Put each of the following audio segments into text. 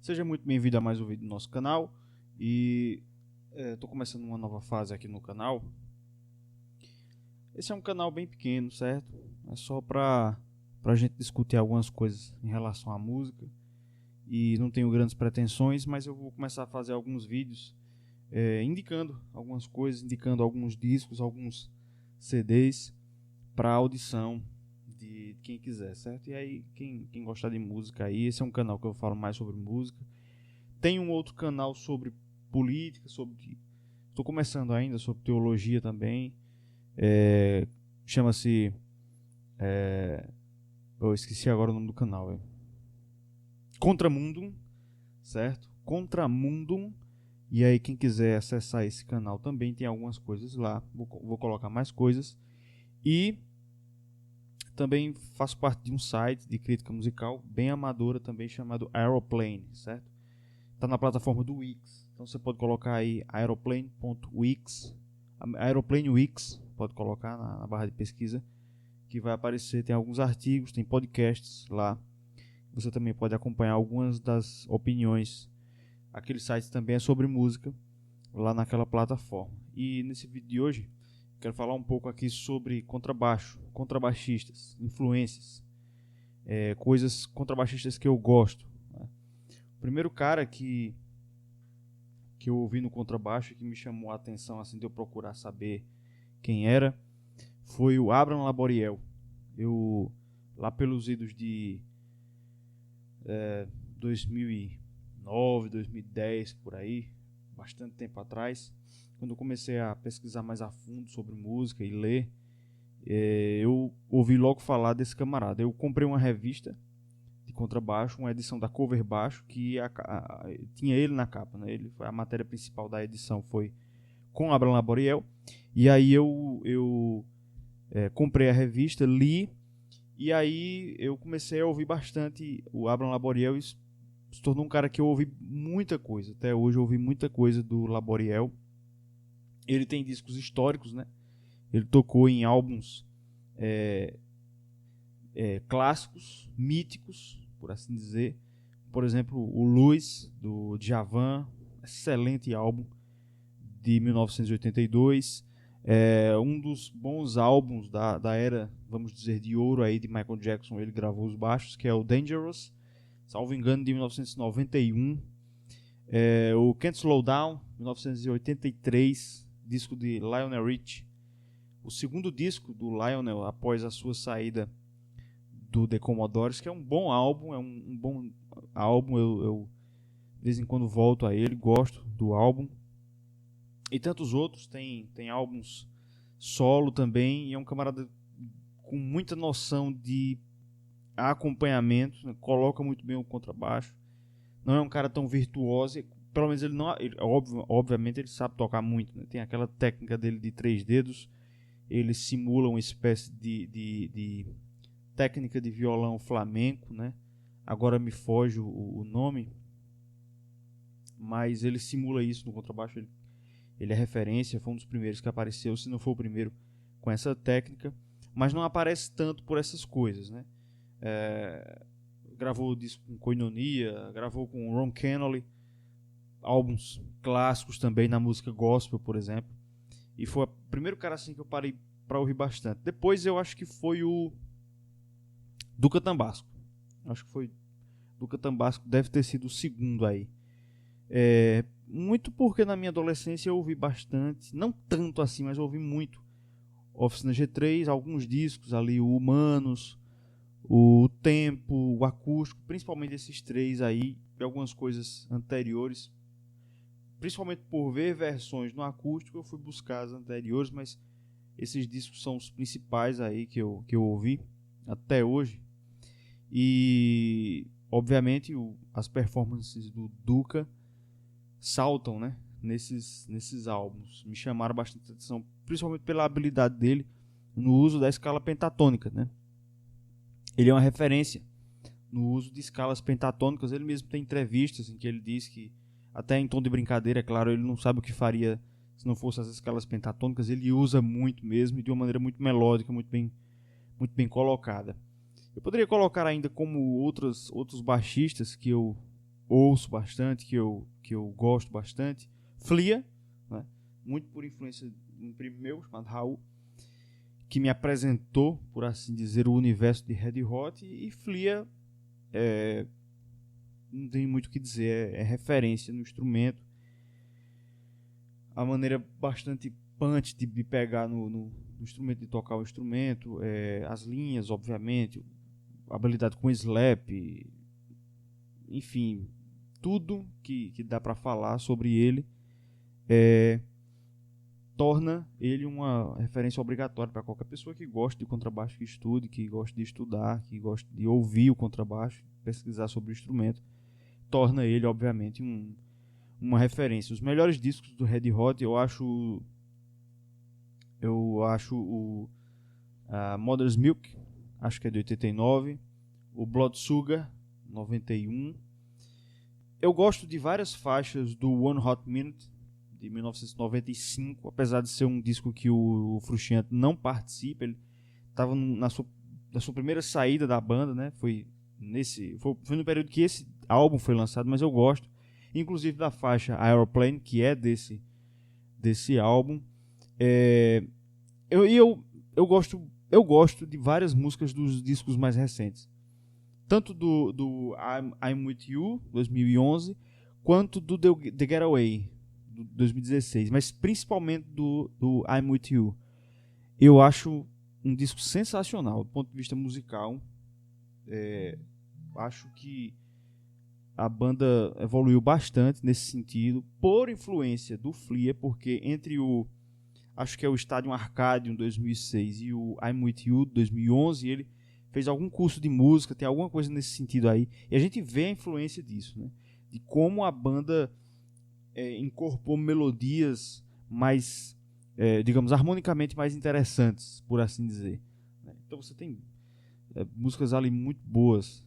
Seja muito bem-vindo a mais um vídeo do nosso canal. E estou começando uma nova fase aqui no canal. Esse é um canal bem pequeno, certo? É só para a gente discutir algumas coisas em relação à música. E não tenho grandes pretensões, mas eu vou começar a fazer alguns vídeos indicando algumas coisas, indicando alguns discos, alguns CDs para audição de quem quiser, certo? E aí, quem gostar de música aí, esse é um canal que eu falo mais sobre música. Tem um outro canal sobre política, estou começando ainda, sobre teologia também. Chama-se... eu esqueci agora o nome do canal. Contramundum, certo? Contramundum. E aí, quem quiser acessar esse canal também tem algumas coisas lá. Vou colocar mais coisas. E também faço parte de um site de crítica musical bem amadora também, chamado Aeroplane, certo? Está na plataforma do Wix. Então você pode colocar aí aeroplane.wix, Aeroplane Wix, pode colocar na barra de pesquisa, que vai aparecer. Tem alguns artigos, tem podcasts lá. Você também pode acompanhar algumas das opiniões. Aquele site também é sobre música, lá naquela plataforma. E nesse vídeo de hoje, quero falar um pouco aqui sobre contrabaixo, contrabaixistas, influências, coisas contrabaixistas que eu gosto. Né? O primeiro cara que eu ouvi no contrabaixo, que me chamou a atenção assim, de eu procurar saber quem era, foi o Abraham Laboriel. Eu, lá pelos idos de 2009, 2010, por aí, bastante tempo atrás, quando eu comecei a pesquisar mais a fundo sobre música e ler, eu ouvi logo falar desse camarada. Eu comprei uma revista de contrabaixo, uma edição da Cover Baixo, que tinha ele na capa, né? A matéria principal da edição foi com Abraham Laboriel. E aí eu comprei a revista, li, e aí eu comecei a ouvir bastante o Abraham Laboriel. E se tornou um cara que eu ouvi muita coisa. Até hoje eu ouvi muita coisa do Laboriel. Ele tem discos históricos, né? Ele tocou em álbuns clássicos, míticos, por assim dizer. Por exemplo, o Louis, do Djavan, excelente álbum de 1982. Um dos bons álbuns da era, vamos dizer, de ouro aí de Michael Jackson. Ele gravou os baixos, que é o Dangerous, salvo engano, de 1991. O Can't Slow Down, 1983, disco de Lionel Richie. O segundo disco do Lionel após a sua saída do The Commodores, que é um bom álbum, eu de vez em quando volto a ele, gosto do álbum. E tantos outros, tem álbuns solo também, e é um camarada com muita noção de acompanhamento, né? Coloca muito bem o contrabaixo. Não é um cara tão virtuoso, pelo menos obviamente ele sabe tocar muito, né? Tem aquela técnica dele de 3 dedos, ele simula uma espécie de técnica de violão flamenco, né? Agora me foge o nome, mas ele simula isso no contrabaixo. Ele é referência, foi um dos primeiros que apareceu, se não for o primeiro, com essa técnica, mas não aparece tanto por essas coisas, né? Gravou disco com Koinonia, gravou com Ron Kenoly, álbuns clássicos também na música gospel, por exemplo, e foi o primeiro cara assim que eu parei para ouvir bastante. Depois eu acho que foi o Duca Tambasco. Acho que foi Duca Tambasco, deve ter sido o segundo aí. Muito porque na minha adolescência eu ouvi bastante, não tanto assim, mas eu ouvi muito Oficina G3, alguns discos ali, o Humanos, o Tempo, o Acústico, principalmente esses 3 aí, e algumas coisas anteriores. Principalmente por ver versões no acústico, eu fui buscar as anteriores, mas esses discos são os principais aí que eu ouvi até hoje. E obviamente as performances do Duca saltam, né, nesses álbuns. Me chamaram bastante atenção, principalmente pela habilidade dele no uso da escala pentatônica, né? Ele é uma referência no uso de escalas pentatônicas. Ele mesmo tem entrevistas em que ele diz que, até em tom de brincadeira, é claro, ele não sabe o que faria se não fosse as escalas pentatônicas. Ele usa muito mesmo, e de uma maneira muito melódica, muito bem colocada. Eu poderia colocar ainda como outros baixistas que eu ouço bastante, que eu gosto bastante. Flia, né? Muito por influência de um primo meu chamado Raul, que me apresentou, por assim dizer, o universo de Red Hot. E Flia não tem muito o que dizer, é referência no instrumento. A maneira bastante punch de pegar no instrumento, de tocar o instrumento, as linhas, obviamente, a habilidade com slap, enfim, tudo que dá para falar sobre ele torna ele uma referência obrigatória para qualquer pessoa que goste de contrabaixo, que estude, que goste de estudar, que goste de ouvir o contrabaixo, pesquisar sobre o instrumento. Torna ele, obviamente, uma referência. Os melhores discos do Red Hot, eu acho o Mother's Milk, acho que é de 89, o Blood Sugar, 91. Eu gosto de várias faixas do One Hot Minute, de 1995, apesar de ser um disco que o Frusciante não participa. Ele estava na sua primeira saída da banda, né? Foi no período que esse álbum foi lançado, mas eu gosto, inclusive, da faixa Aeroplane, que é desse álbum. Eu gosto de várias músicas dos discos mais recentes, tanto do I'm With You, 2011, quanto do The Getaway, 2016, mas principalmente do I'm With You. Eu acho um disco sensacional do ponto de vista musical. Acho que a banda evoluiu bastante nesse sentido, por influência do Flia, porque entre acho que é o Stadium Arcadium 2006 e o I'm With You 2011, ele fez algum curso de música, tem alguma coisa nesse sentido aí, e a gente vê a influência disso, né? De como a banda incorporou melodias mais, digamos, harmonicamente mais interessantes, por assim dizer. Então você tem músicas ali muito boas,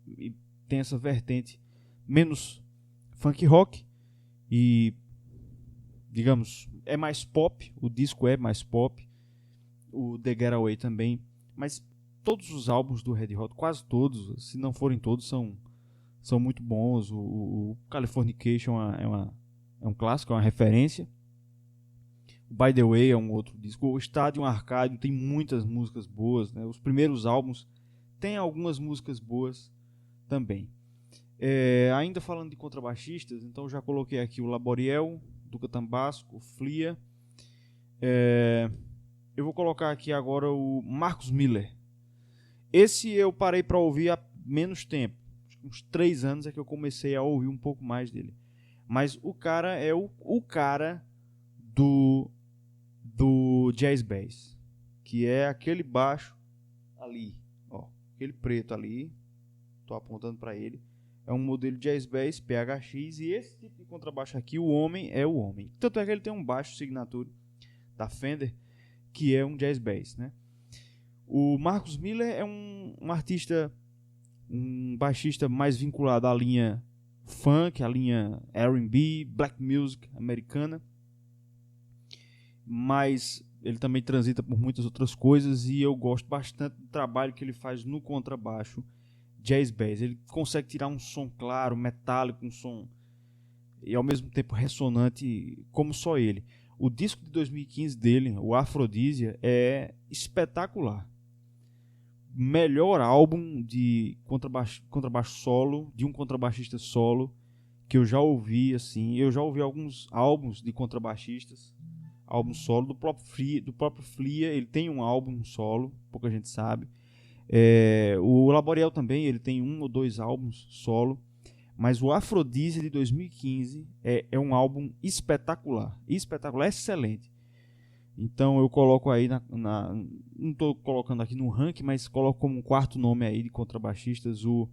e tem essa vertente menos funk rock e, digamos, é mais pop. O disco é mais pop, o The Getaway também, mas todos os álbuns do Red Hot, quase todos, se não forem todos, são muito bons. O Californication é um clássico, é uma referência. O By The Way é um outro disco. O Stadium Arcadium tem muitas músicas boas, né? Os primeiros álbuns tem algumas músicas boas também. Ainda falando de contrabaixistas, então já coloquei aqui o Laboriel, Duca Tambasco, Flia. Eu vou colocar aqui agora o Marcus Miller. Esse eu parei para ouvir há menos tempo, uns 3 anos é que eu comecei a ouvir um pouco mais dele. Mas o cara é o cara do jazz bass, que é aquele baixo ali, ó, aquele preto ali. Estou apontando para ele. É um modelo Jazz Bass PHX, e esse tipo de contrabaixo aqui, o homem é o homem. Tanto é que ele tem um baixo signature da Fender, que é um Jazz Bass, né? O Marcus Miller é um artista, um baixista mais vinculado à linha funk, à linha R&B, black music americana, mas ele também transita por muitas outras coisas, e eu gosto bastante do trabalho que ele faz no contrabaixo Jazz Bass. Ele consegue tirar um som claro, metálico, um som e ao mesmo tempo ressonante, como só ele. O disco de 2015 dele, o Aphrodisia, é espetacular. Melhor álbum de contrabaixo solo, de um contrabaixista solo, que eu já ouvi, assim. Eu já ouvi alguns álbuns de contrabaixistas, álbum solo do próprio Flia. Ele tem um álbum solo, pouca gente sabe. O Laboriel também, ele tem 1 ou 2 álbuns solo, mas o Aphrodisia de 2015 é um álbum espetacular, excelente. Então eu coloco aí não estou colocando aqui no ranking, mas coloco como um quarto nome aí de contrabaixistas o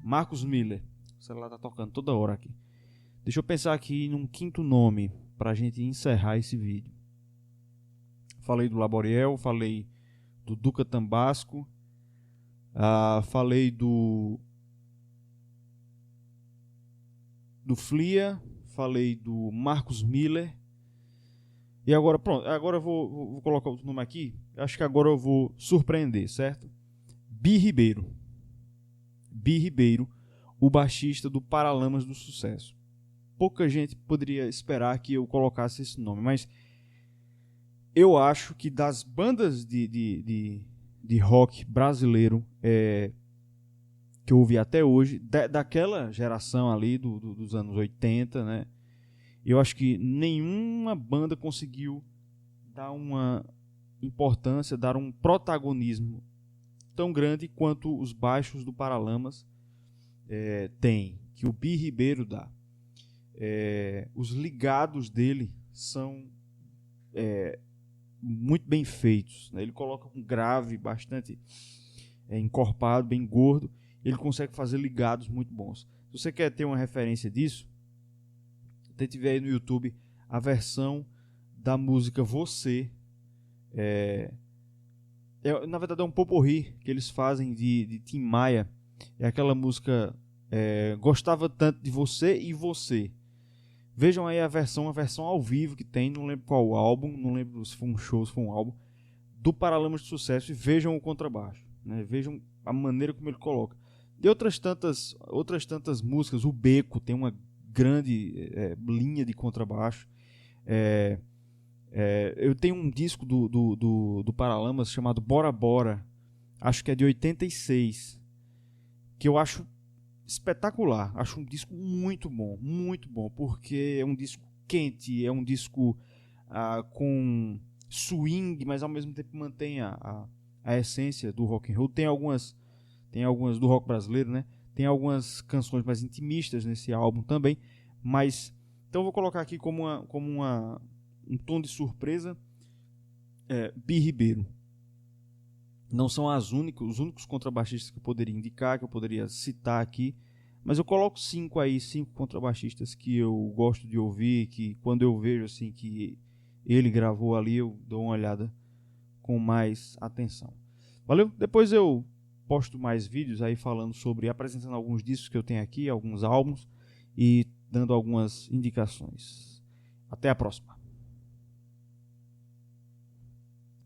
Marcus Miller. O celular tá tocando toda hora aqui. Deixa eu pensar aqui num quinto nome para a gente encerrar esse vídeo. Falei do Laboriel, falei do Duca Tambasco, falei do Flia, falei do Marcus Miller. E agora, pronto, agora eu vou colocar outro nome aqui. Acho que agora eu vou surpreender, certo? Bi Ribeiro. o baixista do Paralamas do Sucesso. Pouca gente poderia esperar que eu colocasse esse nome, mas eu acho que das bandas de rock brasileiro que eu ouvi até hoje, daquela geração ali dos anos 80, né? Eu acho que nenhuma banda conseguiu dar uma importância, dar um protagonismo tão grande quanto os baixos do Paralamas tem, que o Bi Ribeiro dá. Os ligados dele são muito bem feitos, né? Ele coloca um grave bastante encorpado, bem gordo. Ele consegue fazer ligados muito bons. Se você quer ter uma referência disso, tente ver aí no YouTube a versão da música Você. Na verdade é um poporri que eles fazem de Tim Maia. É aquela música Gostava Tanto de Você e Você. Vejam aí a versão ao vivo que tem, não lembro qual álbum, não lembro se foi um show, se foi um álbum, do Paralamas de Sucesso, e vejam o contrabaixo, né? Vejam a maneira como ele coloca. De outras tantas músicas, o Beco tem uma grande linha de contrabaixo. Eu tenho um disco do Paralamas chamado Bora Bora, acho que é de 86, que eu acho espetacular. Acho um disco muito bom, porque é um disco quente, é um disco com swing, mas ao mesmo tempo mantém a essência do rock and roll. Tem algumas do rock brasileiro, né? Tem algumas canções mais intimistas nesse álbum também, mas então eu vou colocar aqui como um tom de surpresa Bi Ribeiro. Não são os únicos contrabaixistas que eu poderia indicar, que eu poderia citar aqui, mas eu coloco 5 contrabaixistas que eu gosto de ouvir, que quando eu vejo assim que ele gravou ali, eu dou uma olhada com mais atenção. Valeu? Depois eu posto mais vídeos aí apresentando alguns discos que eu tenho aqui, alguns álbuns, e dando algumas indicações. Até a próxima.